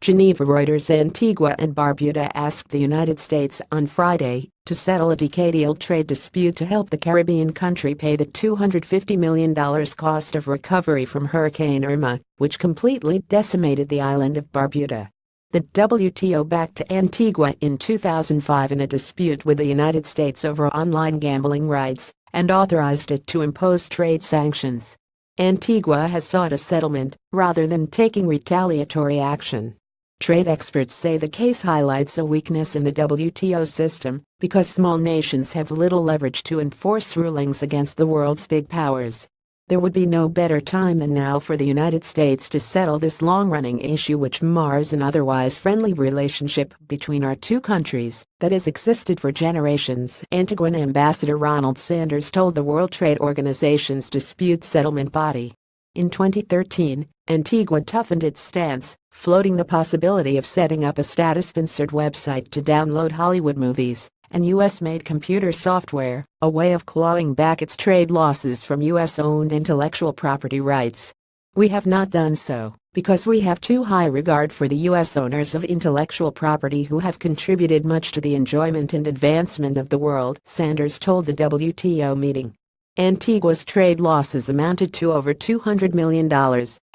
Geneva. Reuters. Antigua and Barbuda asked the United States on Friday to settle a decade-old trade dispute to help the Caribbean country pay the $250 million cost of recovery from Hurricane Irma, which completely decimated the island of Barbuda. The WTO backed Antigua in 2005 in a dispute with the United States over online gambling rights and authorized it to impose trade sanctions. Antigua has sought a settlement rather than taking retaliatory action. Trade experts say the case highlights a weakness in the WTO system because small nations have little leverage to enforce rulings against the world's big powers. There would be no better time than now for the United States to settle this long-running issue which mars an otherwise friendly relationship between our two countries that has existed for generations. Antiguan Ambassador Ronald Sanders told the World Trade Organization's dispute settlement body. In 2013, Antigua toughened its stance, floating the possibility of setting up a state-sponsored website to download Hollywood movies and US-made computer software, a way of clawing back its trade losses from US-owned intellectual property rights. We have not done so because we have too high regard for the US owners of intellectual property who have contributed much to the enjoyment and advancement of the world, Sanders told the WTO meeting. Antigua's trade losses amounted to over $200 million,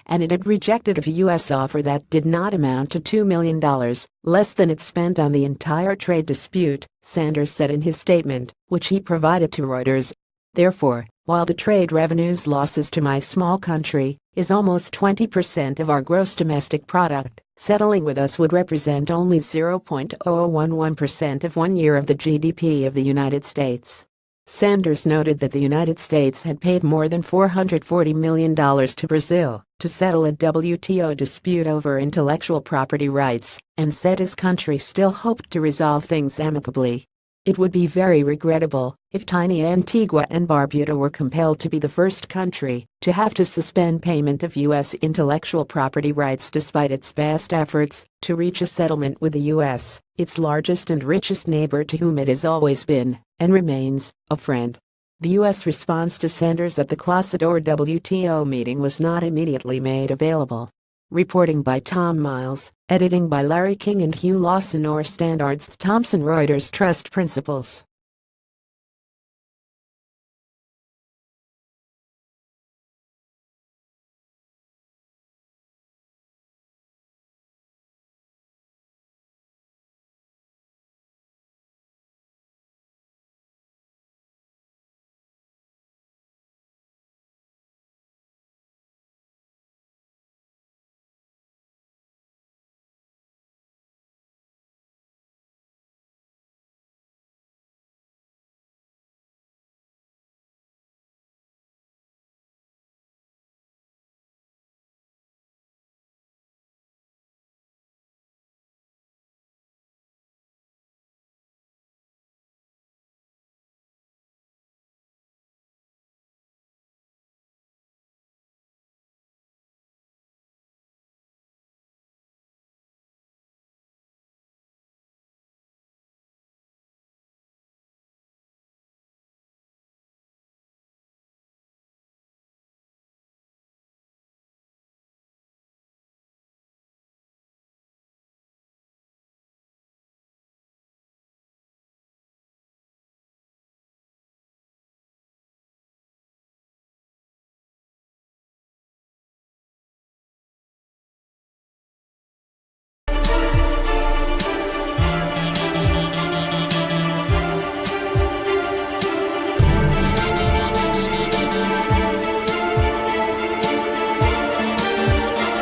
and it had rejected a U.S. offer that did not amount to $2 million, less than it spent on the entire trade dispute, Sanders said in his statement, which he provided to Reuters. Therefore, while the trade revenues losses to my small country is almost 20% of our gross domestic product, settling with us would represent only 0.0011% of 1 year of the GDP of the United States. Sanders noted that the United States had paid more than $440 million to Brazil to settle a WTO dispute over intellectual property rights, and said his country still hoped to resolve things amicably. It would be very regrettable if tiny Antigua and Barbuda were compelled to be the first country to have to suspend payment of U.S. intellectual property rights despite its best efforts to reach a settlement with the U.S., its largest and richest neighbor to whom it has always been, and remains, a friend. The U.S. response to Sanders at the Closet-or WTO meeting was not immediately made available. Reporting by Tom Miles, editing by Larry King and Hugh Lawson. Standards Thomson. Reuters. Trust Principles.